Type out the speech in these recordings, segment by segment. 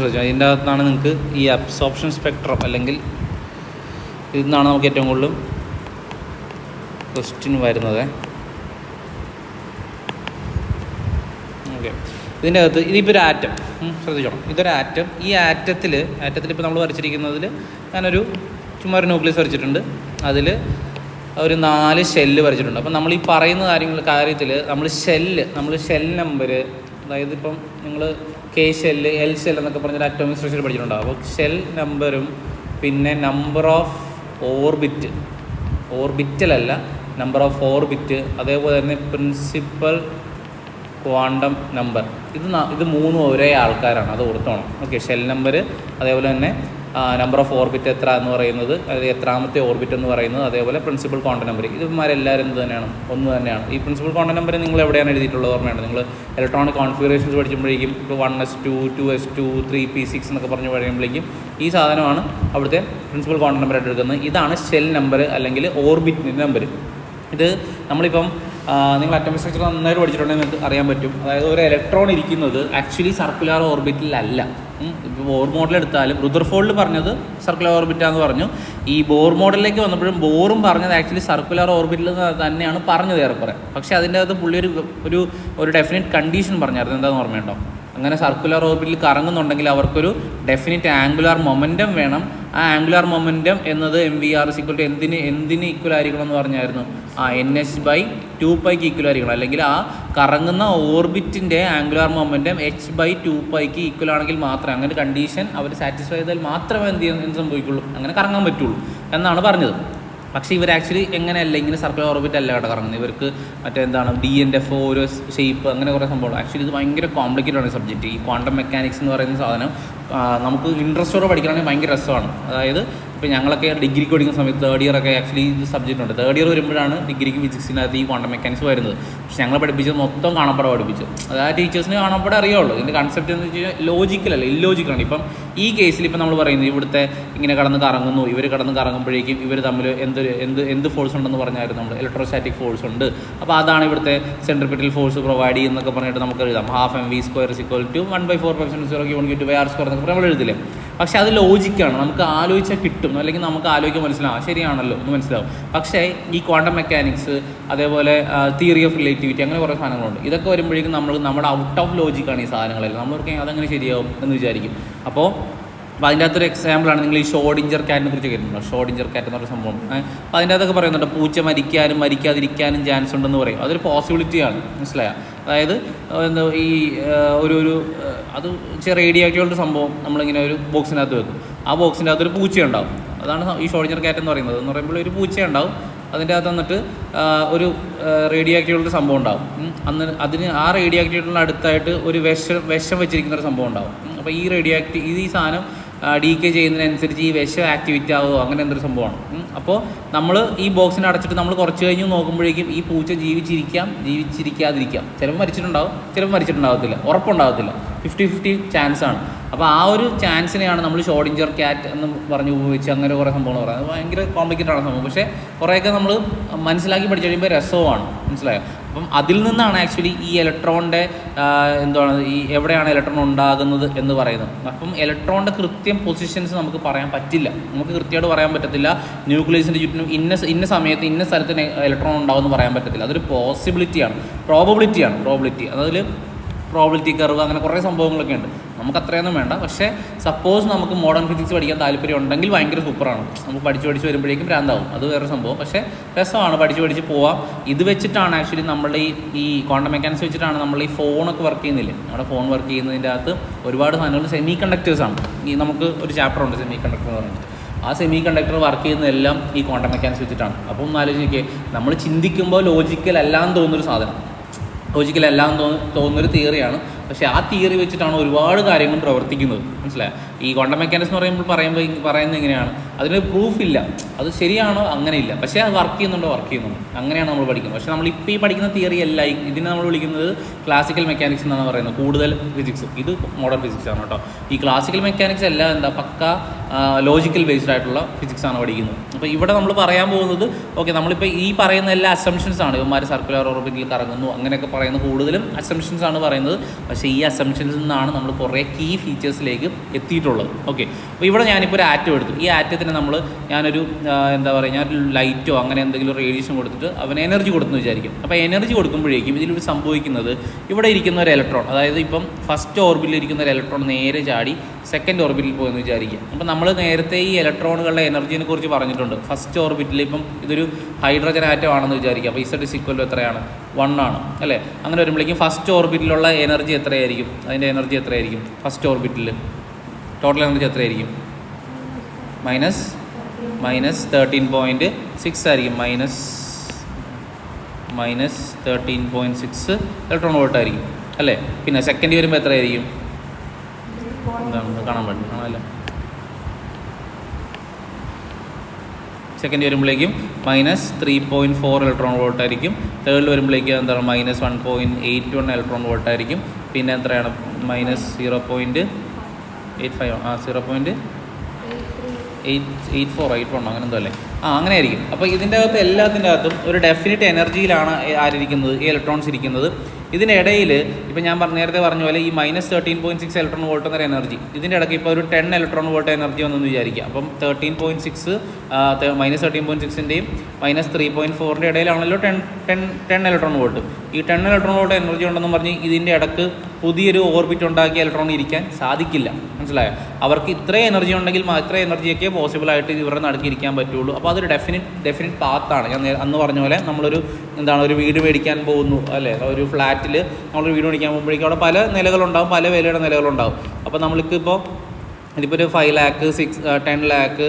ശ്രദ്ധിച്ചു. ഇതിൻ്റെ അകത്താണ് നിങ്ങൾക്ക് ഈ അബ്സോർപ്ഷൻ സ്പെക്ട്രം അല്ലെങ്കിൽ ഇതിന്നാണ് നമുക്ക് ഏറ്റവും കൂടുതലും ക്വസ്റ്റ്യൻ വരുന്നത്. ഓക്കെ, ഇതിൻ്റെ അകത്ത് ഇതിപ്പോൾ ഒരു ആറ്റം ശ്രദ്ധിക്കണം. ഇതൊരു ആറ്റം. ഈ ആറ്റത്തിൽ ഇപ്പോൾ നമ്മൾ വരച്ചിരിക്കുന്നതിൽ ഞാനൊരു ചുമ്മാ ഒരു ന്യൂക്ലിയസ് വരച്ചിട്ടുണ്ട്. അതിൽ ഒരു 4 ഷെല്ല് വരച്ചിട്ടുണ്ട്. അപ്പം നമ്മൾ ഈ പറയുന്ന കാര്യത്തിൽ നമ്മൾ ഷെൽ നമ്പർ, അതായത് ഇപ്പം നിങ്ങൾ കെ ഷെല്ല്, എൽ ഷെൽ എന്നൊക്കെ പറഞ്ഞൊരു അറ്റോമിക് സ്ട്രക്ചർ പഠിച്ചിട്ടുണ്ടാകും. അപ്പോൾ ഷെൽ നമ്പറും പിന്നെ നമ്പർ ഓഫ് ഓർബിറ്റലല്ല, നമ്പർ ഓഫ് ഓർബിറ്റ്, അതേപോലെ തന്നെ പ്രിൻസിപ്പൽ ക്വാണ്ടം നമ്പർ, ഇത് മൂന്നും ഒരേ ആൾക്കാരാണ്, അത് ഓർത്തോണം. ഓക്കെ, ഷെൽ നമ്പർ, അതേപോലെ തന്നെ നമ്പർ ഓഫ് ഓർബിറ്റ് എത്ര എന്ന് പറയുന്നത്, അതായത് എത്രാമത്തെ ഓർബിറ്റ് എന്ന് പറയുന്നത്, അതേപോലെ പ്രിൻസിപ്പൽ ക്വാണ്ടം നമ്പർ, ഇവന്മാരെല്ലാവരും എന്ത് തന്നെയാണ്, ഒന്ന് തന്നെയാണ്. ഈ പ്രിൻസിപ്പൽ ക്വാണ്ടം നമ്പർ നിങ്ങൾ എവിടെയാണ് എഴുതിയിട്ടുള്ളത് ഓർമ്മയാണ്. നിങ്ങൾ ഇലക്ട്രോണിക് കോൺഫിഗറേഷൻസ് പഠിക്കുമ്പോഴേക്കും ഇപ്പോൾ 1s2 2s2 3p6 എന്നൊക്കെ പറഞ്ഞ് പറയുമ്പോഴേക്കും ഈ സാധനമാണ് അവിടുത്തെ പ്രിൻസിപ്പൽ ക്വാണ്ടം നമ്പർ ആയിട്ട് എടുക്കുന്നത്. ഇതാണ് ഷെൽ നമ്പർ അല്ലെങ്കിൽ ഓർബിറ്റിൻ്റെ നമ്പർ. ഇത് നമ്മളിപ്പം നിങ്ങൾ അറ്റോമിക് സ്ട്രക്ചർ നന്നായിട്ട് പഠിച്ചിട്ടുണ്ടെങ്കിൽ നിങ്ങൾക്ക് അറിയാൻ പറ്റും. അതായത് ഒരു ഇലക്ട്രോൺ ഇരിക്കുന്നത് ആക്ച്വലി സർക്കുലർ ഓർബിറ്റിലല്ല. ഇപ്പോൾ ബോർ മോഡൽ എടുത്താലും റുദർഫോർഡ് പറഞ്ഞത് സർക്കുലർ ഓർബിറ്റാന്ന് പറഞ്ഞു. ഈ ബോർ മോഡലിലേക്ക് വന്നപ്പോഴും ബോറും പറഞ്ഞത് ആക്ച്വലി സർക്കുലർ ഓർബിറ്റിൽ തന്നെയാണ് പറഞ്ഞത് ഏറെക്കുറെ. പക്ഷേ അതിൻ്റെ അകത്ത് പുള്ളി ഒരു ഡെഫിനിറ്റ് കണ്ടീഷൻ പറഞ്ഞായിരുന്നു. എന്താണെന്ന് ഓർമ്മയുണ്ടോ? അങ്ങനെ സർക്കുലർ ഓർബിറ്റിൽ കറങ്ങുന്നുണ്ടെങ്കിൽ അവർക്കൊരു ഡെഫിനിറ്റ് ആംഗുലാർ മൊമെൻറ്റം വേണം. ആ ആംഗുലാർ മൊമെൻറ്റം എന്നത് MVR = എന്തിന് ഈക്വൽ ആയിരിക്കണം എന്ന് പറഞ്ഞായിരുന്നു? NH/2π ഈക്വൽ ആയിരിക്കണം. അല്ലെങ്കിൽ ആ കറങ്ങുന്ന ഓർബിറ്റിൻ്റെ ആംഗുലാർ മൊമെൻറ്റം h/2π ഈക്വൽ ആണെങ്കിൽ മാത്രമേ, അങ്ങനെ കണ്ടീഷൻ അവർ സാറ്റിസ്ഫൈ ചെയ്താൽ മാത്രമേ എന്ത് സംഭവിക്കുള്ളൂ, അങ്ങനെ കറങ്ങാൻ പറ്റുള്ളൂ എന്നാണ് പറഞ്ഞത്. പക്ഷേ ഇവർ ആക്ച്വലി എങ്ങനെയല്ല, ഇങ്ങനെ സർക്കുലർ ഓർബിറ്റ് അല്ല കേട്ടോ കറങ്ങുന്നത്. ഇവർക്ക് മറ്റെന്താണ് DNF ഓരോ ഷേപ്പ് അങ്ങനെ കുറേ സംഭവമാണ്. ആക്ച്വലി ഇത് ഭയങ്കര കോംപ്ലിക്കേറ്റഡ് ആണ് സബ്ജക്റ്റ്. ഈ ക്വാണ്ടം മെക്കാനിക്സ് എന്ന് പറയുന്ന സാധനം നമുക്ക് ഇൻട്രസ്റ്റോടെ പഠിക്കണമെങ്കിൽ ഭയങ്കര രസമാണ്. അതായത് ഇപ്പോൾ ഞങ്ങളൊക്കെ ഡിഗ്രിക്ക് പഠിക്കുന്ന സമയത്ത് തേർഡ് ഇയർ ഒക്കെ ആക്ച്വലി ഇത് സബ്ജക്റ്റ് ഉണ്ട്. തേർഡ് ഇയർ വരുമ്പോഴാണ് ഡിഗ്രിക്ക് ഫിസിക്സിനകത്ത് ഈ ക്വാണ്ടം മെക്കാനിക്സ് വരുന്നത്. പക്ഷേ ഞങ്ങൾ പഠിപ്പിച്ചത് മൊത്തം കാണപ്പെടെ പഠിപ്പിച്ചു. അതായത് ടീച്ചേഴ്സിന് കാണപ്പെടെ അറിയുള്ളൂ. ഇതിൻ്റെ കൺസെപ്റ്റ് എന്ന് വെച്ച് കഴിഞ്ഞാൽ ലോജിക്കലല്ല, ഇല്ലോജിക്കലാണ്. ഇപ്പം ഈ കേസിൽ ഇപ്പം നമ്മൾ പറയുന്നത് ഇവിടുത്തെ ഇങ്ങനെ കടന്ന് കറങ്ങുന്നു, ഇവർ കടന്ന് കറങ്ങുമ്പോഴേക്കും ഇവർ തമ്മിൽ എന്ത് ഫോഴ്സ് ഉണ്ടെന്ന് പറഞ്ഞായിരുന്നു നമ്മൾ, ഇലക്ട്രോസ്റ്റാറ്റിക് ഫോഴ്സ് ഉണ്ട്. അപ്പോൾ അതാണ് ഇവിടുത്തെ സെൻട്രിപിറ്റൽ ഫോഴ്സ് പ്രൊവൈഡ് ചെയ്യുന്നൊക്കെ പറഞ്ഞിട്ട് നമുക്ക് എഴുതാം. 12mv² = 1/4π0 എന്നൊക്കെ നമ്മൾ എഴുതില്ലേ. പക്ഷേ അത് ലോജിക്കാണ്, നമുക്ക് ആലോചിച്ചാൽ കിട്ടും, അല്ലെങ്കിൽ നമുക്ക് ആലോചിക്കാൻ മനസ്സിലാവും ശരിയാണല്ലോ എന്ന് മനസ്സിലാവും. പക്ഷേ ഈ ക്വാണ്ടം മെക്കാനിക്സ്, അതേപോലെ തിയറി ഓഫ് റിലേറ്റിവിറ്റി, അങ്ങനെ കുറേ സാധനങ്ങളുണ്ട്. ഇതൊക്കെ വരുമ്പോഴേക്കും നമ്മുടെ ഔട്ട് ഓഫ് ലോജിക്കാണ് ഈ സാധനങ്ങളെല്ലാം. നമ്മളൊക്കെ അതെങ്ങനെ ശരിയാവും എന്ന് വിചാരിക്കും. അപ്പോൾ അതിൻ്റെ അകത്തൊരു എക്സാമ്പിളാണ് നിങ്ങൾ ഈ ഷോഡിഞ്ചർ ക്യാറ്റിനെ കുറിച്ച് കേട്ടിട്ടുണ്ടോ? ഷോഡിഞ്ചർ ക്യാറ്റ് എന്ന് പറഞ്ഞ സംഭവം. അപ്പോൾ അതിൻ്റെ അകത്തൊക്കെ പറയുന്നുണ്ട് പൂച്ച മരിക്കാനും മരിക്കാതിരിക്കാനും ചാൻസ് ഉണ്ടെന്ന് പറയും. അതൊരു പോസിബിലിറ്റിയാണ്, മനസ്സിലായോ? അതായത് എന്താ ഈ അത് റേഡിയോ ആക്റ്റീവുള്ള സംഭവം നമ്മളിങ്ങനെ ഒരു ബോക്സിനകത്ത് വെക്കും. ആ ബോക്സിൻ്റെ അകത്തൊരു പൂച്ചയുണ്ടാവും. അതാണ് ഈ ഷോഡിഞ്ചർ ക്യാറ്റ് എന്ന് പറയുന്നത്. എന്ന് പറയുമ്പോൾ ഒരു പൂച്ചയുണ്ടാവും, അതിൻ്റെ അകത്ത് വന്നിട്ട് ഒരു റേഡിയോ ആക്റ്റീവുള്ള സംഭവം ഉണ്ടാവും. അതിന് ആ റേഡിയോ ആക്റ്റീവിറ്റിയുടെ അടുത്തായിട്ട് ഒരു വിഷം വെച്ചിരിക്കുന്ന ഒരു സംഭവം ഉണ്ടാവും. അപ്പോൾ ഈ സാധനം ഡീകേ ചെയ്യുന്നതിനനുസരിച്ച് ഈ വിഷം ആക്ടിവിറ്റി ആവുമോ, അങ്ങനെ എന്തൊരു സംഭവമാണ്. അപ്പോൾ നമ്മൾ ഈ ബോക്സിനെ അടച്ചിട്ട് നമ്മൾ കുറച്ച് കഴിഞ്ഞ് നോക്കുമ്പോഴേക്കും ഈ പൂച്ച ജീവിച്ചിരിക്കാതിരിക്കാം. ചിലപ്പോൾ മരിച്ചിട്ടുണ്ടാവും, ചിലപ്പോൾ മരിച്ചിട്ടുണ്ടാകത്തില്ല, ഉറപ്പുണ്ടാകത്തില്ല. 50-50 ചാൻസാണ്. അപ്പോൾ ആ ഒരു ചാൻസിനെയാണ് നമ്മൾ ഷോഡിഞ്ചർ ക്യാറ്റ് എന്ന് പറഞ്ഞ് ഉപയോഗിച്ച് അങ്ങനെ കുറേ സംഭവങ്ങൾ പറയുന്നത്. ഭയങ്കര കോംപ്ലിക്കേറ്റഡ് ആണ് സംഭവം. പക്ഷേ കുറേയൊക്കെ നമ്മൾ മനസ്സിലാക്കി പഠിച്ചു കഴിയുമ്പോൾ രസവുമാണ്, മനസ്സിലായോ? അപ്പം അതിൽ നിന്നാണ് ആക്ച്വലി ഈ ഇലക്ട്രോണിൻ്റെ ഈ എവിടെയാണ് ഇലക്ട്രോൺ ഉണ്ടാകുന്നത് എന്ന് പറയുന്നത്. അപ്പം ഇലക്ട്രോണിൻ്റെ കൃത്യം പൊസിഷൻസ് നമുക്ക് പറയാൻ പറ്റില്ല, നമുക്ക് കൃത്യമായിട്ട് പറയാൻ പറ്റത്തില്ല. ന്യൂക്ലിയസിൻ്റെ ചുറ്റിനും ഇന്ന സമയത്ത് ഇന്ന സ്ഥലത്ത് ഇലക്ട്രോൺ ഉണ്ടാകുമെന്ന് പറയാൻ പറ്റത്തില്ല. അതൊരു പോസിബിലിറ്റിയാണ്, പ്രോബിലിറ്റി. അതിൽ പ്രോബിലിറ്റി കർവ് അങ്ങനെ കുറേ സംഭവങ്ങളൊക്കെ ഉണ്ട്. നമുക്ക് അത്രയൊന്നും വേണ്ട. പക്ഷേ സപ്പോസ് നമുക്ക് മോഡേൺ ഫിസിക്സ് പഠിക്കാൻ താല്പര്യം ഉണ്ടെങ്കിൽ ഭയങ്കര സൂപ്പറാണ്. നമുക്ക് പഠിച്ച് വരുമ്പോഴേക്കും ഭ്രാന്താവും, അത് വേറെ സംഭവം. പക്ഷേ രസമാണ്, പഠിച്ച് പോവാം. ഇത് വെച്ചിട്ടാണ് ആക്ച്വലി നമ്മളുടെ ഈ ക്വാണ്ടം മെക്കാനിക്സ് വെച്ചിട്ടാണ് നമ്മൾ ഈ ഫോണൊക്കെ വർക്ക് ചെയ്യുന്നില്ലേ. നമ്മുടെ ഫോൺ വർക്ക് ചെയ്യുന്നതിൻ്റെ അകത്ത് ഒരുപാട് സാധനങ്ങൾ സെമി കണ്ടക്ടേഴ്സാണ്. നമുക്ക് ഒരു ചാപ്റ്റർ ഉണ്ട് സെമി കണ്ടക്ടർ എന്ന് പറഞ്ഞിട്ട്. ആ സെമി കണ്ടക്ടർ വർക്ക് ചെയ്യുന്നതെല്ലാം ഈ ക്വാണ്ടം മെക്കാനിക്സ് വെച്ചിട്ടാണ്. അപ്പോൾ ഒന്ന് ആലോചിക്കുക, നമ്മൾ ചിന്തിക്കുമ്പോൾ ലോജിക്കൽ അല്ലാന്ന് തോന്നുന്നൊരു സാധനം, ലോജിക്കലെല്ലാം തോന്നുന്നൊരു തിയറിയാണ്. പക്ഷേ ആ തിയറി വെച്ചിട്ടാണ് ഒരുപാട് കാര്യങ്ങൾ പ്രവർത്തിക്കുന്നത്, മനസ്സിലായോ? ഈ ക്വാണ്ടം മെക്കാനിക്സ് എന്ന് പറയുന്നത് എങ്ങനെയാണ്, അതിന് പ്രൂഫില്ല, അത് ശരിയാണോ അങ്ങനെയില്ല. പക്ഷേ അത് വർക്ക് ചെയ്യുന്നുണ്ട്, അങ്ങനെയാണ് നമ്മൾ പഠിക്കുന്നത്. പക്ഷേ നമ്മളിപ്പോൾ ഈ പഠിക്കുന്ന തിയറി അല്ല, ഇതിനെ നമ്മൾ വിളിക്കുന്നത് ക്ലാസിക്കൽ മെക്കാനിക്സ് എന്നാണ് പറയുന്നത്. കൂടുതൽ ഫിസിക്സ്, ഇത് മോഡേൺ ഫിസിക്സ് ആണ് കേട്ടോ. ഈ ക്ലാസിക്കൽ മെക്കാനിക്സ് എല്ലാം പക്ക ലോജിക്കൽ ബേസ്ഡ് ആയിട്ടുള്ള ഫിസിക്സ് ആണ് പഠിക്കുന്നത്. അപ്പോൾ ഇവിടെ നമ്മൾ പറയാൻ പോകുന്നത് ഓക്കെ, നമ്മളിപ്പോൾ ഈ പറയുന്ന എല്ലാ അസംഷൻസ് ആണ്. ഇവന്മാർ സർക്കുലർ ഓർബിറ്റിൽ കറങ്ങുന്നു അങ്ങനെയൊക്കെ പറയുന്നത് കൂടുതലും അസംഷൻസ് ആണ് പറയുന്നത്. പക്ഷേ ഈ അസംഷൻസിൽ നിന്നാണ് നമ്മൾ കുറേ കീ ഫീച്ചേഴ്സിലേക്ക് എത്തിയിട്ടുള്ളത്. ഓക്കെ, അപ്പോൾ ഇവിടെ ഞാനിപ്പോൾ ഒരു ആറ്റം എടുത്തു. ഈ ആറ്റത്തിന് ഞാനൊരു എന്താ പറയുക, ഞാനൊരു ലൈറ്റോ അങ്ങനെ എന്തെങ്കിലും റേഡിയേഷൻ കൊടുത്തിട്ട് അവന് എനർജി കൊടുത്തെന്ന് വിചാരിക്കും. അപ്പോൾ എനർജി കൊടുക്കുമ്പോഴേക്കും ഇതിലൂടെ സംഭവിക്കുന്നത്, ഇവിടെ ഇരിക്കുന്ന ഒരു ഇലക്ട്രോൺ, അതായത് ഇപ്പം ഫസ്റ്റ് ഓർബിറ്റിൽ ഇരിക്കുന്ന ഒരു ഇലക്ട്രോൺ നേരെ ചാടി സെക്കൻഡ് ഓർബിറ്റിൽ പോയെന്ന് വിചാരിക്കുക. അപ്പോൾ നമ്മൾ നേരത്തെ ഈ ഇലക്ട്രോണുകളുടെ എനർജിനെ കുറിച്ച് പറഞ്ഞിട്ടുണ്ട്. ഫസ്റ്റ് ഓർബിറ്റിൽ ഇപ്പം ഇതൊരു ഹൈഡ്രജൻ ആറ്റം ആണെന്ന് വിചാരിക്കുക. അപ്പോൾ Z എത്രയാണ്? 1 ആണ് അല്ലേ? അങ്ങനെ വരുമ്പോഴേക്കും ഫസ്റ്റ് ഓർബിറ്റിലുള്ള എനർജി എത്രയായിരിക്കും? അതിൻ്റെ എനർജി എത്രയായിരിക്കും? ഫസ്റ്റ് ഓർബിറ്റിൽ ടോട്ടൽ എനർജി എത്രയായിരിക്കും? -13.6 ആയിരിക്കും. -13.6 ഇലക്ട്രോൺ വോൾട്ട് ആയിരിക്കും അല്ലേ? പിന്നെ സെക്കൻഡ് വരുമ്പോൾ എത്രയായിരിക്കും? എന്താണ് കാണാൻ പറ്റും? കാണാമല്ലോ. സെക്കൻഡ് വരുമ്പോഴേക്കും -3.4 ഇലക്ട്രോൺ വോൾട്ട് ആയിരിക്കും. തേർഡിൽ വരുമ്പോഴേക്കും എന്താണ്? -1.81 ഇലക്ട്രോൺ വോൾട്ട് ആയിരിക്കും. പിന്നെ എത്രയാണ്? -0.84 അങ്ങനെ എന്തോ അല്ലേ? അങ്ങനെ ആയിരിക്കും. അപ്പോൾ ഇതിൻ്റെ അകത്ത് എല്ലാത്തിൻ്റെ അകത്തും ഒരു ഡെഫിനിറ്റ് എനർജിയിലാണ് ആരിയിരിക്കുന്നത്? ഈ ഇലക്ട്രോൺസ് ഇരിക്കുന്നത്. ഇതിനിടയിൽ ഇപ്പം ഞാൻ നേരത്തെ പറഞ്ഞ പോലെ ഈ -13.6 ഇലക്ട്രോൺ വോൾട്ട് എന്നൊരു എനർജി, ഇതിൻ്റെ ഇടയ്ക്ക് ഇപ്പോൾ ഒരു 10 ഇലക്ട്രോൺ വോൾട്ട് എനർജി വന്നെന്ന് വിചാരിക്കുക. അപ്പം 13.6 -13.6ൻ്റെയും -3.4ൻ്റെ ഇടയിലാണല്ലോ 10 ഇലക്ട്രോൺ വോൾട്ട്. ഈ 10 ഇലക്ട്രോൺ വോൾട്ട് എനർജി ഉണ്ടെന്ന് പറഞ്ഞ് ഇതിൻ്റെ ഇടയ്ക്ക് പുതിയൊരു ഓർബിറ്റ് ഉണ്ടാക്കിയ ഇലക്ട്രോൺ ഇരിക്കാൻ സാധിക്കില്ല. മനസ്സിലായോ? അവർക്ക് ഇത്രയും എനർജി ഉണ്ടെങ്കിൽ ഇത്രയും എനർജിയൊക്കെ പോസിബിൾ ആയിട്ട് ഇവരുടെ നടുക്ക് ഇരിക്കാൻ പറ്റുള്ളൂ. അപ്പോൾ അതൊരു ഡെഫിനിറ്റ് പാത്താണ്. ഞാൻ അന്ന് പറഞ്ഞ പോലെ നമ്മളൊരു ഒരു വീട് മേടിക്കാൻ പോകുന്നു അല്ലേ? ഒരു ഫ്ലാറ്റിൽ നമ്മളൊരു വീട് മേടിക്കാൻ പോകുമ്പോഴേക്കും അവിടെ പല നിലകളുണ്ടാവും, പല വിലയുടെ നിലകളുണ്ടാവും. അപ്പോൾ ഇതിപ്പോൾ ഒരു 5 lakh 10 lakh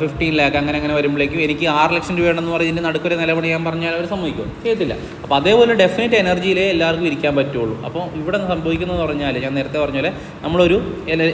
15 lakh അങ്ങനെ വരുമ്പോഴേക്കും എനിക്ക് 6 ലക്ഷം രൂപയുണ്ടെന്ന് പറഞ്ഞ് ഇതിൻ്റെ നടുക്കൊരു നില പണിയാൻ പറഞ്ഞാൽ അവർ സമ്മതിക്കും? ചെയ്യത്തില്ല. അപ്പോൾ അതേപോലെ ഡെഫിനിറ്റ് എനർജിയിലേ എല്ലാവർക്കും ഇരിക്കാൻ പറ്റുള്ളൂ. അപ്പോൾ ഇവിടെ സംഭവിക്കുന്നതെന്ന് പറഞ്ഞാൽ ഞാൻ നേരത്തെ പറഞ്ഞ പോലെ നമ്മളൊരു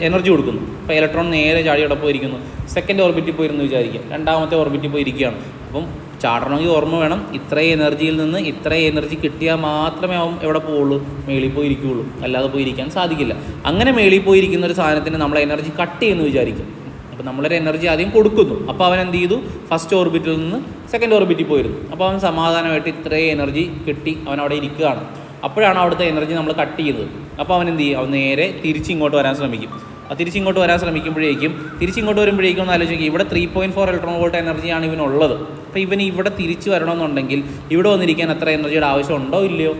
എനർജി കൊടുക്കുന്നു. ഇപ്പോൾ ഇലക്ട്രോൺ നേരെ ചാടിയോടെ പോയിരിക്കുന്നു, സെക്കൻഡ് ഓർബിറ്റിൽ പോയിരുന്നു വിചാരിക്കുക, രണ്ടാമത്തെ ഓർബിറ്റിൽ പോയിരിക്കുകയാണ്. അപ്പം ചാടണമെങ്കിൽ ഓർമ്മ വേണം, ഇത്രയും എനർജിയിൽ നിന്ന് ഇത്രയും എനർജി കിട്ടിയാൽ മാത്രമേ അവൻ എവിടെ പോവുള്ളൂ? മേളിൽ പോയിരിക്കുകയുള്ളൂ, അല്ലാതെ പോയിരിക്കാൻ സാധിക്കില്ല. അങ്ങനെ മേളിൽ പോയിരിക്കുന്ന ഒരു സാധനത്തിന് നമ്മൾ എനർജി കട്ട് ചെയ്യുന്നു വിചാരിക്കും. അപ്പോൾ നമ്മളൊരു എനർജി ആദ്യം കൊടുക്കുന്നു. അപ്പോൾ അവൻ എന്ത് ചെയ്തു? ഫസ്റ്റ് ഓർബിറ്റിൽ നിന്ന് സെക്കൻഡ് ഓർബിറ്റിൽ പോയിരുന്നു. അപ്പോൾ അവൻ സമാധാനമായിട്ട് ഇത്രയും എനർജി കിട്ടി, അവൻ അവിടെ ഇരിക്കുകയാണ്. അപ്പോഴാണ് അവിടുത്തെ എനർജി നമ്മൾ കട്ട് ചെയ്യുന്നത്. അപ്പോൾ അവൻ എന്ത് ചെയ്യും? അവൻ നേരെ തിരിച്ചിങ്ങോട്ട് വരാൻ ശ്രമിക്കും. തിരിച്ചിങ്ങോട്ട് വരാൻ ശ്രമിക്കുമ്പോഴേക്കും ഒന്ന് ആലോചിക്കുക, ഇവിടെ 3.4 ഇലക്ട്രോൺ വോൾട്ട് എനർജിയാണ് ഇവനുള്ളത്. അപ്പോൾ ഇവന് ഇവിടെ തിരിച്ചു വരണമെന്നുണ്ടെങ്കിൽ ഇവിടെ വന്നിരിക്കാൻ എത്ര എനർജിയുടെ ആവശ്യം ഉണ്ടോ ഇല്ലയോ?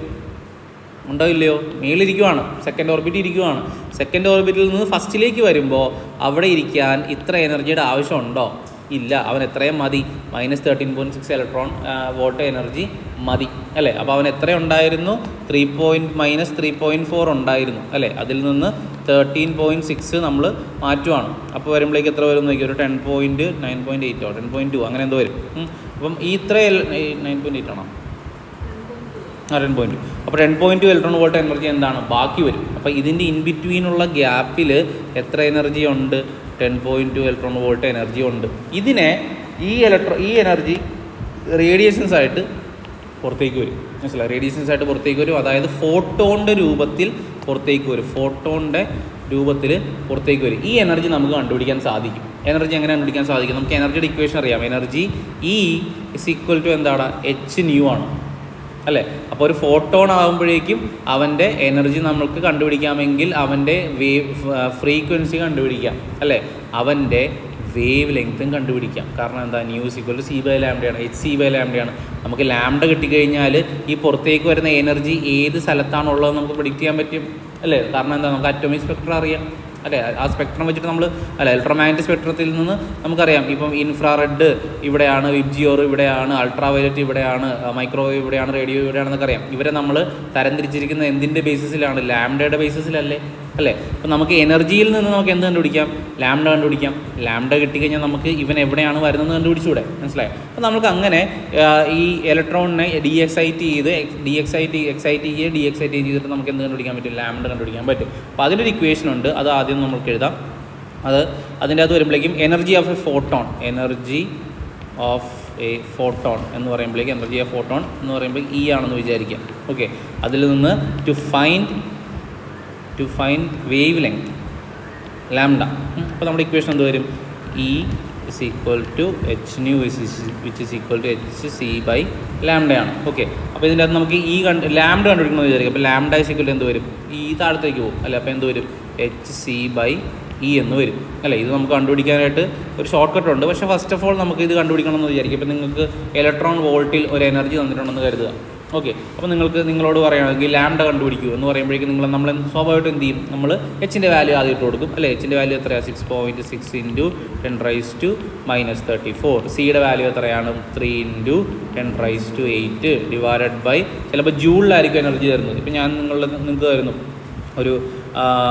മേളിരിക്കുവാണ്, സെക്കൻഡ് ഓർബിറ്റിൽ ഇരിക്കുവാണ്. സെക്കൻഡ് ഓർബിറ്റിൽ നിന്ന് ഫസ്റ്റിലേക്ക് വരുമ്പോൾ അവിടെ ഇരിക്കാൻ ഇത്ര എനർജിയുടെ ആവശ്യം ഉണ്ടോ? ഇല്ല. അവൻ എത്രയും മതി? -13.6 ഇലക്ട്രോൺ വോൾട്ട് എനർജി മതി അല്ലേ? അപ്പോൾ അവൻ എത്ര ഉണ്ടായിരുന്നു? -3.4 ഉണ്ടായിരുന്നു അല്ലേ? അതിൽ നിന്ന് 13.6 നമ്മൾ മാറ്റുവാണ്. അപ്പോൾ വരുമ്പോഴേക്ക് എത്ര വരും നോക്കി? ഒരു 10.9.8 10.2 അങ്ങനെ എന്തോ വരും. അപ്പം ഈ 9.8 ആണോ? 10.2. അപ്പോൾ 10.2 ഇലക്ട്രോൺ വോൾട്ട് എനർജി എന്താണ്? ബാക്കി വരും. അപ്പോൾ ഇതിൻ്റെ ഇൻ ബിറ്റ്വീനുള്ള ഗ്യാപ്പിൽ എത്ര എനർജി ഉണ്ട്? 10.2 ഇലക്ട്രോൺ വോൾട്ട് എനർജി ഉണ്ട്. ഇതിനെ ഈ എനർജി റേഡിയേഷൻസ് ആയിട്ട് പുറത്തേക്ക് വരും. മനസ്സിലായി? റേഡിയേഷൻസ് ആയിട്ട് പുറത്തേക്ക് വരും. അതായത് ഫോട്ടോണിൻ്റെ രൂപത്തിൽ പുറത്തേക്ക് വരും. ഈ എനർജി നമുക്ക് കണ്ടുപിടിക്കാൻ സാധിക്കും. എനർജി എങ്ങനെ കണ്ടുപിടിക്കാൻ സാധിക്കും? നമുക്ക് എനർജിയുടെ ഇക്വേഷൻ അറിയാം. എനർജി E = എന്താണ്? hν ആണ് അല്ലേ? അപ്പോൾ ഒരു ഫോട്ടോൺ ആകുമ്പോഴേക്കും അവൻ്റെ എനർജി നമുക്ക് കണ്ടുപിടിക്കാമെങ്കിൽ അവൻ്റെ ഫ്രീക്വൻസി കണ്ടുപിടിക്കാം അല്ലേ? അവൻ്റെ വേവ് ലെങ്ത്തും കണ്ടുപിടിക്കാം. കാരണം എന്താ? ν = c/λ ആണ്, hc/λ ആണ്. നമുക്ക് ലാംഡ കിട്ടിക്കഴിഞ്ഞാൽ ഈ പുറത്തേക്ക് വരുന്ന എനർജി ഏത് സ്ഥലത്താണുള്ളതെന്ന് നമുക്ക് പ്രെഡിക്റ്റ് ചെയ്യാൻ പറ്റും അല്ലേ? കാരണം എന്താ? നമുക്ക് അറ്റോമിക് സ്പെക്ട്രം അറിയാം അല്ലേ? ആ സ്പെക്ട്രം വെച്ചിട്ട് നമ്മൾ ഇലക്ട്രോമാഗ്നറ്റിക് സ്പെക്ട്രത്തിൽ നിന്ന് നമുക്കറിയാം. ഇപ്പം ഇൻഫ്രാറെഡ് ഇവിടെയാണ്, വിബ്ജിയോർ ഇവിടെയാണ്, അൾട്രാ വയലറ്റ് ഇവിടെയാണ്, മൈക്രോവേവ് ഇവിടെയാണ്, റേഡിയോ ഇവിടെയാണെന്നൊക്കെ അറിയാം. ഇവരെ നമ്മൾ തരംതിരിച്ചിരിക്കുന്ന എന്തിൻ്റെ ബേസിസിലാണ്? ലാംഡയുടെ ബേസിസിലല്ലേ? അപ്പോൾ നമുക്ക് എനർജിയിൽ നിന്ന് നമുക്ക് എന്ത് കണ്ടുപിടിക്കാം? ലാംഡ കണ്ടുപിടിക്കാം. ലാംഡ കിട്ടിക്കഴിഞ്ഞാൽ നമുക്ക് ഇവൻ എവിടെയാണ് വരുന്നത് കണ്ടുപിടിച്ചുകൂടെ? മനസ്സിലായി? അപ്പോൾ നമുക്ക് അങ്ങനെ ഈ ഇലക്ട്രോണിനെ എക്സൈറ്റ് ചെയ്തിട്ട് നമുക്ക് എന്ത് കണ്ടുപിടിക്കാൻ പറ്റും? ലാംഡ കണ്ടുപിടിക്കാൻ പറ്റും. അപ്പോൾ അതിനൊരു ഇക്വേഷൻ ഉണ്ട്, അത് ആദ്യം നമുക്ക് എഴുതാം. അതിൻ്റെ അകത്ത് വരുമ്പോഴേക്കും എനർജി ഓഫ് എ ഫോട്ടോൺ എന്ന് പറയുമ്പോൾ E ആണെന്ന് വിചാരിക്കാം. ഓക്കെ, അതിൽ നിന്ന് to find wavelength lambda. അപ്പോൾ നമ്മുടെ ഇക്വേഷൻ എന്ത് വരും? E is equal to H nu which is equal to H C by ലാംഡയാണ്. ഓക്കെ, അപ്പോൾ ഇതിൻ്റെ അകത്ത് നമുക്ക് ഈ ലാംഡ കണ്ടുപിടിക്കണമെന്ന് വിചാരിക്കും. അപ്പോൾ ലാംഡ ഇസ് ഈക്വൽ എന്ത് വരും? ഈ താഴത്തേക്ക് പോകും അല്ലേ. അപ്പോൾ എന്ത് വരും? എച്ച് സി ബൈ ഇ എന്ന് വരും അല്ലേ. ഇത് നമുക്ക് കണ്ടുപിടിക്കാനായിട്ട് ഒരു ഷോർട്ട് കട്ട് ഉണ്ട്. പക്ഷേ ഫസ്റ്റ് ഓഫ് ഓൾ നമുക്ക് ഇത് കണ്ടുപിടിക്കണമെന്ന് വിചാരിക്കും. ഇപ്പോൾ നിങ്ങൾക്ക് ഇലക്ട്രോൺ വോൾട്ടിൽ ഒരു എനർജി തന്നിട്ടുണ്ടെന്ന് കരുതുക. ഓക്കെ, അപ്പോൾ നിങ്ങളോട് പറയുകയാണെങ്കിൽ ലാംഡ കണ്ടുപിടിക്കൂ എന്ന് പറയുമ്പോഴേക്കും നമ്മൾ സ്വാഭാവികമായിട്ട് എന്ത് ചെയ്യും? നമ്മൾ എച്ചിൻ്റെ വാല്യൂ ആദ്യം ഇട്ട് കൊടുക്കും അല്ലേ. എച്ചിൻ്റെ വാല്യൂ എത്രയാണ്? 6.6 × 10⁻⁻⁴. സിയുടെ വാല്യൂ എത്രയാണ്? 3 × 10⁻⁸ ഡിവൈഡഡ് ബൈ ചിലപ്പോൾ ജൂളിലായിരിക്കും എനർജി തരുന്നത്. ഇപ്പോൾ ഞാൻ നിങ്ങൾക്ക് തരുന്നു ഒരു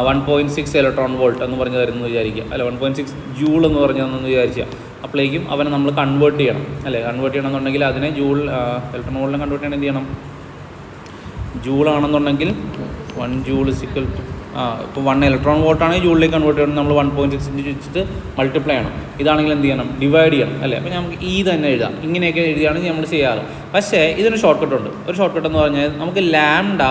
1.6 ഇലക്ട്രോൺ വോൾട്ട് എന്ന് പറഞ്ഞ് തരുന്നത് വിചാരിക്കുക അല്ല, 1.6 ജൂൾ എന്ന് പറഞ്ഞതെന്ന് വിചാരിച്ചാൽ അപ്പോഴേക്കും അവനെ നമ്മൾ കൺവേർട്ട് ചെയ്യണം അല്ലേ. കൺവേർട്ട് ചെയ്യണമെന്നുണ്ടെങ്കിൽ അതിനെ ജൂൾ ഇലക്ട്രോൺ വോൾട്ടിനെ കൺവേർട്ട് ചെയ്യണം. എന്ത് ചെയ്യണം? ജൂളാണെന്നുണ്ടെങ്കിൽ 1 ജൂൾ ഇക്വൽ ടു ഇപ്പോൾ 1 ഇലക്ട്രോൺ വോൾട്ടാണെങ്കിൽ ജൂളിലേക്ക് കൺവേർട്ട് ചെയ്യണം. നമ്മൾ 1.6 വെച്ചിട്ട് മൾട്ടിപ്ലൈ ചെയ്യണം. ഇതാണെങ്കിൽ എന്ത് ചെയ്യണം? ഡിവൈഡ് ചെയ്യണം അല്ലേ. അപ്പോൾ നമുക്ക് ഈ തന്നെ എഴുതാം. ഇങ്ങനെയൊക്കെ എഴുതിയാണ് നമ്മൾ ചെയ്യാറ്. പക്ഷേ ഇതിന് ഷോർട്ട് കട്ട് ഉണ്ട്. ഒരു ഷോർട്ട് കട്ട് എന്ന് പറഞ്ഞാൽ നമുക്ക് ലാംഡ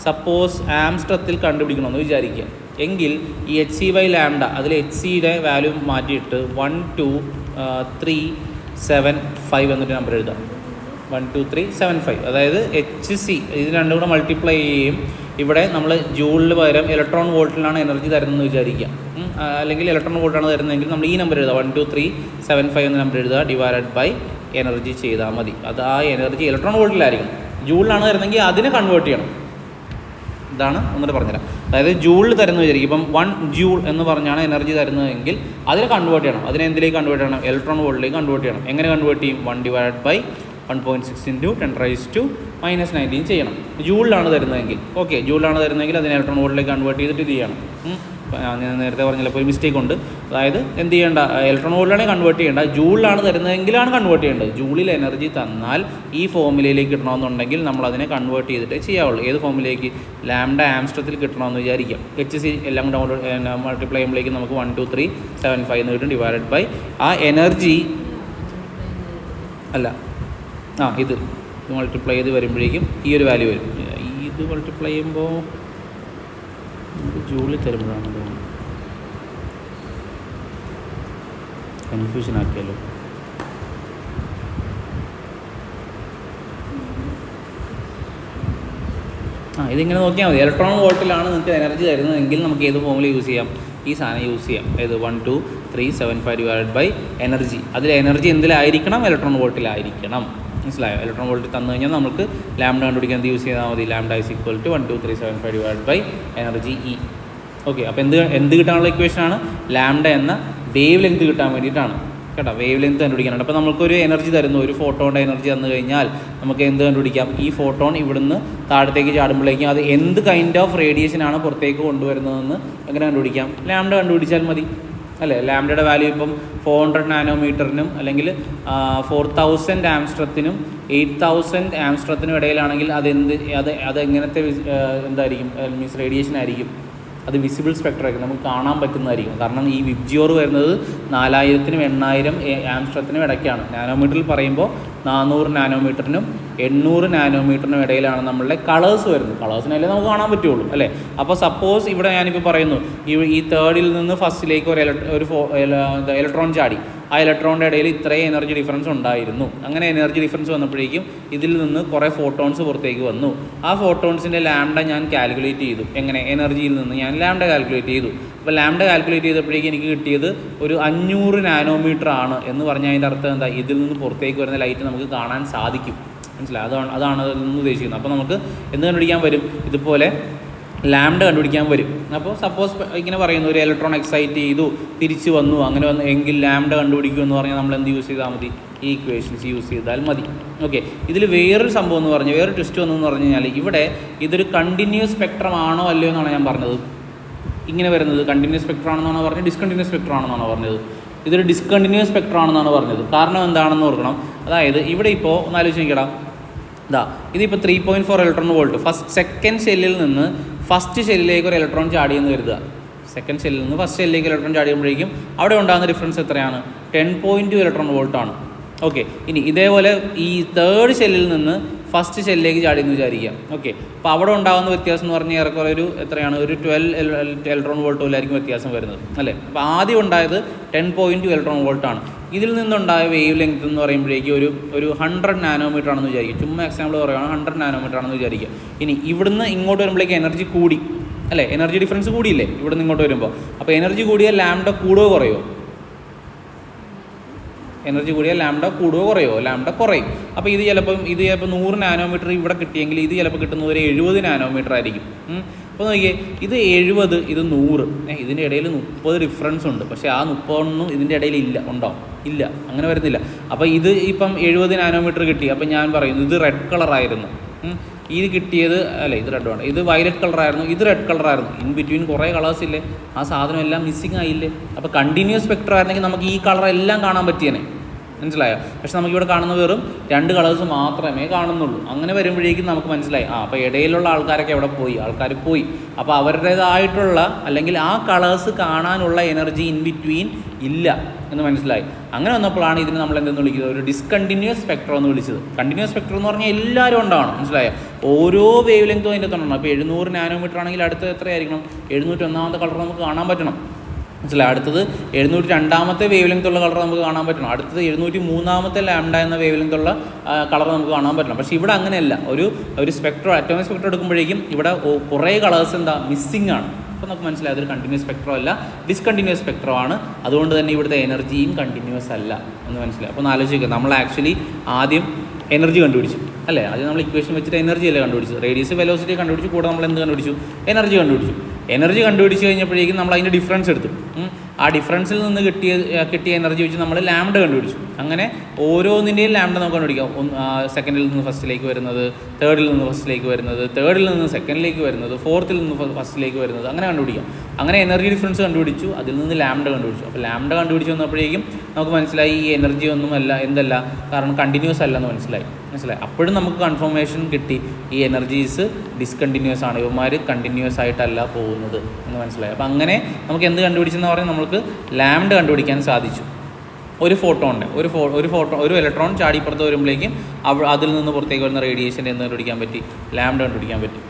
സപ്പോസ് ആംസ്ട്രത്തിൽ കണ്ടുപിടിക്കണമെന്ന് വിചാരിക്കുക എങ്കിൽ ഈ എച്ച് സി ബൈ ലാംഡ അതിൽ എച്ച് സിയുടെ വാല്യൂ മാറ്റിയിട്ട് 12375 എന്നൊരു നമ്പർ എഴുതാം. 12375 അതായത് എച്ച് സി ഇത് രണ്ടും കൂടെ മൾട്ടിപ്ലൈ ചെയ്യുകയും ഇവിടെ നമ്മൾ ജൂളിൽ പകരം ഇലക്ട്രോൺ വോൾട്ടിലാണ് എനർജി തരുന്നതെന്ന് വിചാരിക്കുക. അല്ലെങ്കിൽ ഇലക്ട്രോൺ വോൾട്ടാണ് തരുന്നതെങ്കിൽ നമ്മൾ ഈ നമ്പർ എഴുതുക 12375 എന്ന നമ്പർ എഴുതുക ഡിവൈഡഡ് ബൈ എനർജി ചെയ്താൽ മതി. അത് ആ എനർജി ഇലക്ട്രോൺ വോൾട്ടിലായിരിക്കും. ജൂളിലാണ് തരുന്നതെങ്കിൽ അതിനെ കൺവേർട്ട് ചെയ്യണം. ഇതാണ് ഒന്നിട്ട് പറഞ്ഞുതരാം. അതായത് ജൂളിൽ തരുന്നത് വിചാരിക്കും. ഇപ്പം 1 ജൂൾ എന്ന് പറഞ്ഞാണ് എനർജി തരുന്നതെങ്കിൽ അതിനെ കൺവേർട്ട് ചെയ്യണം. അതിനെ എന്തിലേക്ക് കൺവേർട്ട് ചെയ്യണം? ഇലക്ട്രോൺ വോൾട്ടിലേക്ക് കൺവേർട്ട് ചെയ്യണം. എങ്ങനെ കൺവേർട്ട് ചെയ്യും? 1/1.6 × 10⁻⁻⁹ ചെയ്യണം. ജൂളിലാണ് തരുന്നതെങ്കിൽ ഓക്കെ, ജൂളിലാണ് തരുന്നതെങ്കിൽ അതിനെ ഇലക്ട്രോൺ വോൾട്ടിലേക്ക് കൺവേർട്ട് ചെയ്തിട്ട് ഇത് ചെയ്യണം. ഞാൻ നേരത്തെ പറഞ്ഞില്ല, ഇപ്പോൾ ഒരു മിസ്റ്റേക്ക് ഉണ്ട്. അതായത് എന്ത് ചെയ്യേണ്ട? ഇലക്ട്രോൺ വോൾട്ടിലാണെങ്കിൽ കൺവേർട്ട് ചെയ്യേണ്ട, ജൂളിലാണ് തരുന്നതെങ്കിലാണ് കൺവേർട്ട് ചെയ്യേണ്ടത്. ജൂളിൽ എനർജി തന്നാൽ ഈ ഫോമിലയിലേക്ക് കിട്ടണമെന്നുണ്ടെങ്കിൽ നമ്മൾ അതിനെ കൺവേർട്ട് ചെയ്തിട്ടേ ചെയ്യാവുള്ളൂ. ഏത് ഫോമിലേക്ക്? ലാംഡ ആംസ്ട്രത്തിൽ കിട്ടണമെന്ന് വിചാരിക്കാം. എച്ച് സി എല്ലാം കൂടെ മൾട്ടിപ്ലൈ ചെയ്യുമ്പോഴേക്കും നമുക്ക് 12375 എന്ന് കിട്ടും ഡിവൈഡഡ് ബൈ ആ എനർജി അല്ല ഇത് മൾട്ടിപ്ലൈ ചെയ്ത് വരുമ്പോഴേക്കും ഈ ഒരു വാല്യൂ വരും. ഇത് മൾട്ടിപ്ലൈ ചെയ്യുമ്പോൾ ജൂളിൽ തരുമ്പോഴാണ് കൺഫ്യൂഷൻ ആക്കിയല്ലോ. ഇതിങ്ങനെ നോക്കിയാൽ മതി. ഇലക്ട്രോൺ വോൾട്ടിലാണ് നിങ്ങൾക്ക് എനർജി തരുന്നതെങ്കിൽ നമുക്ക് ഏത് ഫോമിൽ യൂസ് ചെയ്യാം? ഈ സാധനം യൂസ് ചെയ്യാം. ഏത്? 12375 ഡിവൈഡഡ് ബൈ എനർജി. അതിൽ എനർജി എന്തിലായിരിക്കണം? ഇലക്ട്രോൺ വോൾട്ടിലായിരിക്കണം. മനസ്സിലായോ? ഇലക്ട്രോൺ വോൾട്ടിൽ തന്നു കഴിഞ്ഞാൽ നമുക്ക് ലാംഡ കണ്ടുപിടിക്കാൻ എന്ത് യൂസ് ചെയ്താൽ മതി? Lambda is equal to 12375 divided by energy E. Okay, അപ്പോൾ എന്ത് കിട്ടാനുള്ള ഇക്വേഷനാണ്? ലാംഡ എന്ന വേവ് ലെങ്ത് കിട്ടാൻ വേണ്ടിയിട്ടാണ് കേട്ടോ. വേവ് ലെങ്ത് കണ്ടുപിടിക്കാനുണ്ട്. അപ്പോൾ നമുക്കൊരു എനർജി തരുന്നു, ഒരു ഫോട്ടോണിൻ്റെ എനർജി തന്നു കഴിഞ്ഞാൽ നമുക്ക് എന്ത് കണ്ടുപിടിക്കാം? ഈ ഫോട്ടോൺ ഇവിടുന്ന് താഴത്തേക്ക് ചാടുമ്പോഴേക്കും അത് എന്ത് കൈൻഡ് ഓഫ് റേഡിയേഷനാണ് പുറത്തേക്ക് കൊണ്ടുവരുന്നതെന്ന് എങ്ങനെ കണ്ടുപിടിക്കാം? ലാംഡ കണ്ടുപിടിച്ചാൽ മതി അല്ലേ. ലാംഡയുടെ വാല്യൂ ഇപ്പം 400 നാനോമീറ്ററിനും അല്ലെങ്കിൽ 4000 ആംസ്ട്രത്തിനും 8000 ആംസ്ട്രത്തിനും ഇടയിലാണെങ്കിൽ അത് എങ്ങനത്തെ എന്തായിരിക്കും? മീൻസ് റേഡിയേഷൻ ആയിരിക്കും. അത് വിസിബിൾ സ്പെക്ട്രമായിരിക്കും, നമുക്ക് കാണാൻ പറ്റുന്നതായിരിക്കും. കാരണം ഈ വിബ്ജിയോർ വരുന്നത് 4000-നും 8000 ആംസ്ട്രത്തിനും ഇടയ്ക്കാണ്. നാനോമീറ്ററിൽ പറയുമ്പോൾ 400 നാനോമീറ്ററിനും 800 നാനോമീറ്ററിനും ഇടയിലാണ് നമ്മളുടെ കളേഴ്സ് വരുന്നത്. കളേഴ്സിനല്ലേ നമുക്ക് കാണാൻ പറ്റുള്ളൂ അല്ലേ. അപ്പോൾ സപ്പോസ് ഇവിടെ ഞാനിപ്പോൾ പറയുന്നു ഈ തേർഡിൽ നിന്ന് ഫസ്റ്റിലേക്ക് ഒരു ഇലക്ട്രോൺ ചാടി. ആ ഇലക്ട്രോണിൻ്റെ ഇടയിൽ ഇത്രയും എനർജി ഡിഫറൻസ് ഉണ്ടായിരുന്നു. അങ്ങനെ എനർജി ഡിഫറൻസ് വന്നപ്പോഴേക്കും ഇതിൽ നിന്ന് കുറേ ഫോട്ടോൺസ് പുറത്തേക്ക് വന്നു. ആ ഫോട്ടോൺസിൻ്റെ ലാംഡ ഞാൻ കാൽക്കുലേറ്റ് ചെയ്തു. എങ്ങനെ? എനർജിയിൽ നിന്ന് ഞാൻ ലാംഡ കാൽക്കുലേറ്റ് ചെയ്തു. അപ്പോൾ ലാംഡ കാൽക്കുലേറ്റ് ചെയ്തപ്പോഴേക്കും എനിക്ക് കിട്ടിയത് ഒരു 500 നാനോമീറ്റർ ആണ് എന്ന് പറഞ്ഞാൽ അതിൻ്റെ അർത്ഥം എന്താ? ഇതിൽ നിന്ന് പുറത്തേക്ക് വരുന്ന ലൈറ്റ് നമുക്ക് കാണാൻ സാധിക്കും. മനസ്സിലായി? അതാണ് അതിൽ നിന്ന് ഉദ്ദേശിക്കുന്നത്. അപ്പോൾ നമുക്ക് എന്ത് കണ്ടുപിടിക്കാൻ വരും? ഇതുപോലെ ലാംഡ കണ്ടുപിടിക്കാൻ വരും. അപ്പോൾ സപ്പോസ് ഇങ്ങനെ പറയുന്നു, ഒരു ഇലക്ട്രോൺ എക്സൈറ്റ് ചെയ്തു, തിരിച്ചു വന്നു, അങ്ങനെ വന്നു എങ്കിൽ ലാംഡ കണ്ടുപിടിക്കും എന്ന് പറഞ്ഞാൽ നമ്മൾ എന്ത് യൂസ് ചെയ്താൽ മതി? ഈ ഇക്വേഷൻസ് യൂസ് ചെയ്താൽ മതി. ഓക്കെ, ഇതിൽ വേറൊരു സംഭവം എന്ന് പറഞ്ഞാൽ, വേറൊരു ട്വിസ്റ്റ് വന്നു പറഞ്ഞു കഴിഞ്ഞാൽ, ഇവിടെ ഇതൊരു കണ്ടിന്യൂസ് സ്പെക്ട്രം ആണോ അല്ലയോ എന്നാണ് ഞാൻ പറഞ്ഞത്. ഇങ്ങനെ വരുന്നത് കണ്ടിന്യൂസ് സ്പെക്ട്രം ആണെന്നാണ് പറഞ്ഞത്, ഡിസ്കണ്ടിന്യൂസ് സ്പെക്ട്രം ആണെന്നാണ് പറഞ്ഞത്. ഇതൊരു ഡിസ്കണ്ടിന്യൂസ് സ്പെക്ട്രം ആണെന്നാണ് പറഞ്ഞത്. കാരണം എന്താണെന്ന് ഓർക്കണം. അതായത് ഇവിടെ ഇപ്പോൾ ഒന്ന് ആലോചിച്ച് നോക്കിയടാ, ഇതിപ്പോൾ 3.4 ഇലക്ട്രോൺ വോൾട്ട് സെക്കൻഡ് ഷെല്ലിൽ നിന്ന് ഫസ്റ്റ് ഷെല്ലിലേക്ക് ഒരു ഇലക്ട്രോൺ ചാടിയെന്ന് കരുതുക. സെക്കൻഡ് ഷെല്ലിൽ നിന്ന് ഫസ്റ്റ് ഷെല്ലിലേക്ക് ഇലക്ട്രോൺ ചാടിയുമ്പോഴേക്കും അവിടെ ഉണ്ടാകുന്ന ഡിഫറൻസ് എത്രയാണ്? 10.2 ഇലക്ട്രോൺ വോൾട്ടാണ്. ഓക്കെ, ഇനി ഇതേപോലെ ഈ തേർഡ് ഷെല്ലിൽ നിന്ന് ഫസ്റ്റ് ഷെല്ലിലേക്ക് ചാടിയെന്ന് വിചാരിക്കാം. ഓക്കെ, അപ്പോൾ അവിടെ ഉണ്ടാകുന്ന വ്യത്യാസം എന്ന് പറഞ്ഞാൽ ഏറെക്കുറെ എത്രയാണ്? ഒരു 12 ഇലക്ട്രോൺ വോൾട്ട് പോലായിരിക്കും വ്യത്യാസം വരുന്നത് അല്ലേ. അപ്പോൾ ആദ്യം ഉണ്ടായത് 10.2 ഇലക്ട്രോൺ വോൾട്ടാണ്. ഇതിൽ നിന്നുണ്ടായ വേവ് ലെങ്ത് എന്ന് പറയുമ്പോഴേക്കും ഒരു 100 നാനോമീറ്റർ ആണെന്ന് വിചാരിക്കും. ചുമ്മാ എക്സാമ്പിൾ പറയുകയാണ് 100 നാനോമീറ്റർ ആണെന്ന് വിചാരിക്കുക. ഇനി ഇവിടുന്ന് ഇങ്ങോട്ട് വരുമ്പോഴേക്ക് എനർജി കൂടി അല്ലേ, എനർജി ഡിഫറൻസ് കൂടിയില്ലേ ഇവിടുന്ന് ഇങ്ങോട്ട് വരുമ്പോൾ. അപ്പോൾ എനർജി കൂടിയാൽ ലാംഡ കൂടുകയോ കുറയോ? എനർജി കൂടിയാൽ ലാംഡ കൂടുകയോ കുറയോ? ലാംഡ കുറയും. അപ്പോൾ ഇത് ചിലപ്പോൾ 100 നാനോമീറ്റർ ഇവിടെ കിട്ടിയെങ്കിൽ ഇത് ചിലപ്പോൾ കിട്ടുന്നത് ഒരു 70 നാനോമീറ്റർ ആയിരിക്കും. അപ്പോൾ നോക്കിയേ, ഇത് 70, ഇത് 100, ഇതിൻ്റെ ഇടയിൽ 30 ഡിഫറൻസ് ഉണ്ട്. പക്ഷേ ആ 30 ഇതിൻ്റെ ഇടയിൽ ഉണ്ടോ? ഇല്ല, അങ്ങനെ വരുന്നില്ല. അപ്പോൾ ഇത് ഇപ്പം 70 നാനോമീറ്റർ കിട്ടി. അപ്പോൾ ഞാൻ പറയുന്നു ഇത് റെഡ് കളറായിരുന്നു, ഇത് കിട്ടിയത് അല്ല ഇത് റെഡ് ആണ്, ഇത് വയലറ്റ് കളറായിരുന്നു, ഇത് റെഡ് കളറായിരുന്നു. ഇൻ ബിറ്റ്വീൻ കുറേ കളേഴ്സ് ഇല്ലേ, ആ സാധനം എല്ലാം മിസ്സിങ് ആയില്ലേ. അപ്പോൾ കണ്ടിന്യൂസ് സ്പെക്ട്രം ആയിരുന്നെങ്കിൽ നമുക്ക് ഈ കളർ എല്ലാം കാണാൻ പറ്റിയേനെ, മനസ്സിലായോ? പക്ഷെ നമുക്കിവിടെ കാണുന്ന വെറും 2 കളേഴ്സ് മാത്രമേ കാണുന്നുള്ളൂ. അങ്ങനെ വരുമ്പോഴേക്കും നമുക്ക് മനസ്സിലായി അപ്പോൾ ഇടയിലുള്ള ആൾക്കാരൊക്കെ എവിടെ പോയി? ആൾക്കാർ പോയി. അപ്പോൾ അവരുടേതായിട്ടുള്ള അല്ലെങ്കിൽ ആ കളേഴ്സ് കാണാനുള്ള എനർജി ഇൻ ബിറ്റ്വീൻ ഇല്ല എന്ന് മനസ്സിലായി. അങ്ങനെ വന്നപ്പോഴാണ് ഇതിന് നമ്മൾ എന്തെന്ന് വിളിക്കുന്നത്? ഒരു ഡിസ്കണ്ടിന്യൂസ് സ്പെക്ട്രം എന്ന് വിളിച്ചത്. കണ്ടിന്യൂസ് സ്പെക്ട്രം എന്ന് പറഞ്ഞാൽ എല്ലാവരും ഉണ്ടാവണം, മനസ്സിലായോ? ഓരോ വേവ് ലെങ്ത്തും അതിൻ്റെ തന്നെ. അപ്പോൾ 700 നാനോമീറ്റർ ആണെങ്കിൽ അടുത്ത എത്രയായിരിക്കണം? 701 കളർ നമുക്ക് കാണാൻ പറ്റണം, മനസ്സിലായി? അടുത്തത് 702 വേവ് ലെങ്ത്തുള്ള കളർ നമുക്ക് കാണാൻ പറ്റണം. അടുത്തത് 703 ലാംഡ എന്ന വേവ് ലെങ്ത്തുള്ള കളർ നമുക്ക് കാണാൻ പറ്റണം. പക്ഷേ ഇവിടെ അങ്ങനെയല്ല. ഒരു സ്പെക്ട്രം, അറ്റോമിക് സ്പെക്ട്രം എടുക്കുമ്പോഴേക്കും ഇവിടെ കുറേ കളേഴ്സ് മിസ്സിംഗ് ആണ്. അപ്പോൾ നമുക്ക് മനസ്സിലായി അതൊരു കണ്ടിന്യൂസ് സ്പെക്ട്രം അല്ല, ഡിസ്കണ്ടിന്യൂസ് സ്പെക്ട്രം ആണ്. അതുകൊണ്ട് തന്നെ ഇവിടുത്തെ എനർജിയും കണ്ടിന്യൂസ് അല്ല എന്ന് മനസ്സിലായി. അപ്പോൾ ഒന്ന് ആലോചിക്കുക, നമ്മൾ ആക്ച്വലി ആദ്യം എനർജി കണ്ടുപിടിച്ചു അല്ലേ? ആദ്യം നമ്മൾ ഇക്വേഷൻ വെച്ചിട്ട് എനർജി അല്ലേ കണ്ടുപിടിച്ചു. റേഡിയസ് വെലോസിറ്റി കണ്ടുപിടിച്ചു, കൂടെ നമ്മൾ എന്ത് കണ്ടുപിടിച്ചു? എനർജി കണ്ടുപിടിച്ചു. എനർജി കണ്ടുപിടിച്ച് കഴിഞ്ഞപ്പോഴേക്കും നമ്മൾ അതിൻ്റെ ഡിഫറൻസ് എടുത്തു. ആ ഡിഫറൻസിൽ നിന്ന് കിട്ടിയ എനർജി വെച്ച് നമ്മൾ ലാംഡ കണ്ടുപിടിച്ചു. അങ്ങനെ ഓരോന്നിൻ്റെയും ലാംഡ നമുക്ക് കണ്ടുപിടിക്കാം. സെക്കൻഡിൽ നിന്ന് ഫസ്റ്റിലേക്ക് വരുന്നത്, തേർഡിൽ നിന്ന് ഫസ്റ്റിലേക്ക് വരുന്നത്, തേർഡിൽ നിന്ന് സെക്കൻഡിലേക്ക് വരുന്നത്, ഫോർത്തിൽ നിന്ന് ഫസ്റ്റിലേക്ക് വരുന്നത്, അങ്ങനെ കണ്ടുപിടിക്കാം. അങ്ങനെ എനർജി ഡിഫറൻസ് കണ്ടുപിടിച്ചു, അതിൽ നിന്ന് ലാംഡ കണ്ടുപിടിച്ചു. അപ്പോൾ ലാംഡ കണ്ടുപിടിച്ച് വന്നപ്പോഴേക്കും നമുക്ക് മനസ്സിലായി ഈ എനർജി ഒന്നും അല്ല, എന്തല്ല, കാരണം കണ്ടിന്യൂസ് അല്ലെന്ന് മനസ്സിലായി. അപ്പോഴും നമുക്ക് കൺഫർമേഷൻ കിട്ടി ഈ എനർജീസ് ഡിസ്കണ്ടിന്യൂസ് ആണ്, ഇവന്മാർ കണ്ടിന്യൂസ് ആയിട്ടല്ല പോകുന്നത് എന്ന് മനസ്സിലായി. അപ്പോൾ അങ്ങനെ നമുക്ക് എന്ത് കണ്ടുപിടിച്ചെന്ന് പറഞ്ഞാൽ നമുക്ക് ലാംഡ കണ്ടുപിടിക്കാൻ സാധിച്ചു. ഒരു ഇലക്ട്രോൺ ചാടിപ്പുറത്ത് വരുമ്പോഴേക്കും അതിൽ നിന്ന് പുറത്തേക്ക് വരുന്ന റേഡിയേഷൻ്റെ എന്ത് കണ്ടുപിടിക്കാൻ പറ്റി? ലാംഡ കണ്ടുപിടിക്കാൻ പറ്റി.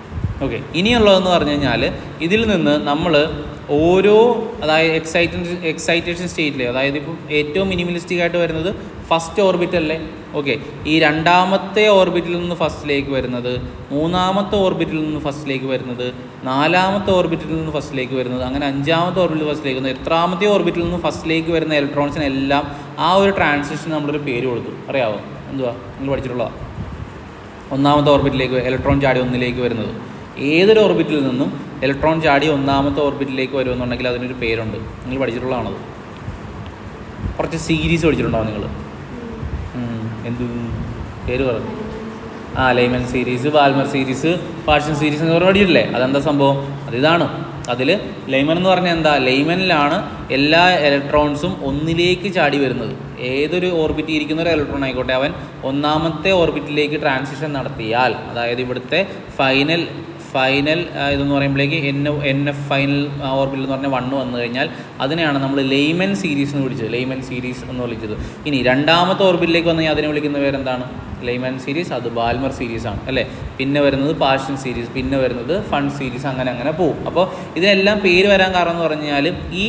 ഓക്കെ, ഇനിയുള്ളതെന്ന് പറഞ്ഞു കഴിഞ്ഞാൽ ഇതിൽ നിന്ന് നമ്മൾ അതായത് എക്സൈറ്റേഷൻ സ്റ്റേറ്റിൽ, അതായത് ഇപ്പം ഏറ്റവും മിനിമലിസ്റ്റിക് ആയിട്ട് വരുന്നത് ഫസ്റ്റ് ഓർബിറ്റല്ലേ? ഓക്കെ, ഈ 2ാമത്തെ ഓർബിറ്റിൽ നിന്ന് ഫസ്റ്റിലേക്ക് വരുന്നത്, 3ാമത്തെ ഓർബിറ്റിൽ നിന്ന് ഫസ്റ്റിലേക്ക് വരുന്നത്, 4ാമത്തെ ഓർബിറ്റിൽ നിന്ന് ഫസ്റ്റിലേക്ക് വരുന്നത്, അങ്ങനെ 5ാമത്തെ ഓർബിറ്റിൽ ഫസ്റ്റിലേക്ക് വരുന്നത്, എത്രാമത്തെ ഓർബിറ്റിൽ നിന്ന് ഫസ്റ്റിലേക്ക് വരുന്ന ഇലക്ട്രോൺസിനെല്ലാം ആ ഒരു ട്രാൻസിഷൻ നമ്മളൊരു പേര് കൊടുത്തു. അറിയാമോ എന്തുവാ? നിങ്ങൾ പഠിച്ചിട്ടുള്ളതാണ്. 1ാമത്തെ ഓർബിറ്റിലേക്ക് ഇലക്ട്രോൺ ചാടി 1ലേക്ക് വരുന്നത്. ഏതൊരു ഓർബിറ്റിൽ നിന്നും ഇലക്ട്രോൺ ചാടി 1ാമത്തെ ഓർബിറ്റിലേക്ക് വരുമെന്നുണ്ടെങ്കിൽ അതിനൊരു പേരുണ്ട്. നിങ്ങൾ പഠിച്ചിട്ടുള്ളതാണത്. കുറച്ച് സീരീസ് പഠിച്ചിട്ടുണ്ടാവും നിങ്ങൾ. എന്ത് പേര് പറഞ്ഞു? Lyman series, Balmer series, Paschen series എന്ന് പഠിച്ചിട്ടില്ലേ? അതെന്താ സംഭവം? അതിതാണ്. അതിൽ ലൈമൻ എന്ന് പറഞ്ഞാൽ എന്താ? ലൈമനിലാണ് എല്ലാ ഇലക്ട്രോൺസും 1ലേക്ക് ചാടി വരുന്നത്. ഏതൊരു ഓർബിറ്റിൽ ഇരിക്കുന്ന ഒരു ഇലക്ട്രോൺ ആയിക്കോട്ടെ, അവൻ 1ാമത്തെ ഓർബിറ്റിലേക്ക് ട്രാൻസിഷൻ നടത്തിയാൽ, അതായത് ഇവിടുത്തെ ഫൈനൽ ഇതെന്ന് പറയുമ്പോഴേക്ക് NF ഫൈനൽ ഓർബിറ്റിൽ എന്ന് പറഞ്ഞാൽ 1 വന്നു കഴിഞ്ഞാൽ അതിനെയാണ് നമ്മൾ ലൈമൻ സീരീസ് എന്ന് വിളിച്ചത്. ലൈമൻ സീരീസ് എന്ന് വിളിച്ചത്. ഇനി 2ാമത്തെ ഓർബിറ്റിലേക്ക് വന്നു കഴിഞ്ഞാൽ അതിനെ വിളിക്കുന്ന പേരെന്താണ്? Lyman series. അത് ബാൽമർ സീരീസ് ആണ് അല്ലേ? പിന്നെ വരുന്നത് പാർഷ്യൻ സീരീസ്, പിന്നെ വരുന്നത് ഫൺ സീരീസ്, അങ്ങനെ പോകും. അപ്പോൾ ഇതിനെല്ലാം പേര് വരാൻ കാരണം എന്ന് പറഞ്ഞാൽ ഈ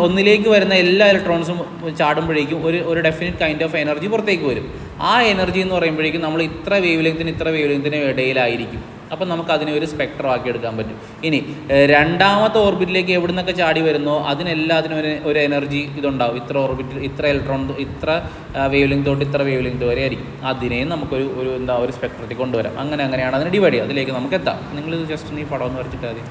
ഒന്നിലേക്ക് വരുന്ന എല്ലാ ഇലക്ട്രോൺസും ചാടുമ്പോഴേക്കും ഒരു ഡെഫിനിറ്റ് കൈൻഡ് ഓഫ് എനർജി പുറത്തേക്ക് വരും. ആ എനർജി എന്ന് പറയുമ്പോഴേക്കും നമ്മൾ ഇത്ര വേവ് ലെങ്തിന് ഇടയിലായിരിക്കും. അപ്പം നമുക്ക് അതിനെ ഒരു സ്പെക്ട്രം ആക്കി എടുക്കാൻ പറ്റും. ഇനി 2ാമത്തെ ഓർബിറ്റിലേക്ക് എവിടെ നിന്നൊക്കെ ചാടി വരുന്നോ അതിനെല്ലാത്തിനും ഒരു എനർജി ഇതുണ്ടാവും. ഇത്ര ഓർബിറ്റിൽ ഇത്ര ഇലക്ട്രോൺ ഇത്ര വേവ് ലെങ്ത് തൊട്ട് ഇത്ര വേവ് ലെങ്ത് വരെ ആയിരിക്കും. അതിനെയും നമുക്കൊരു സ്പെക്ട്രത്തിൽ കൊണ്ടുവരാം. അങ്ങനെയാണ് അതിനെ ഡിവൈഡ് ചെയ്യുക. അതിലേക്ക് നമുക്ക് എത്താം. നിങ്ങൾ ജസ്റ്റ് ഈ പടം ഒന്ന് വരച്ചിട്ട് മതി.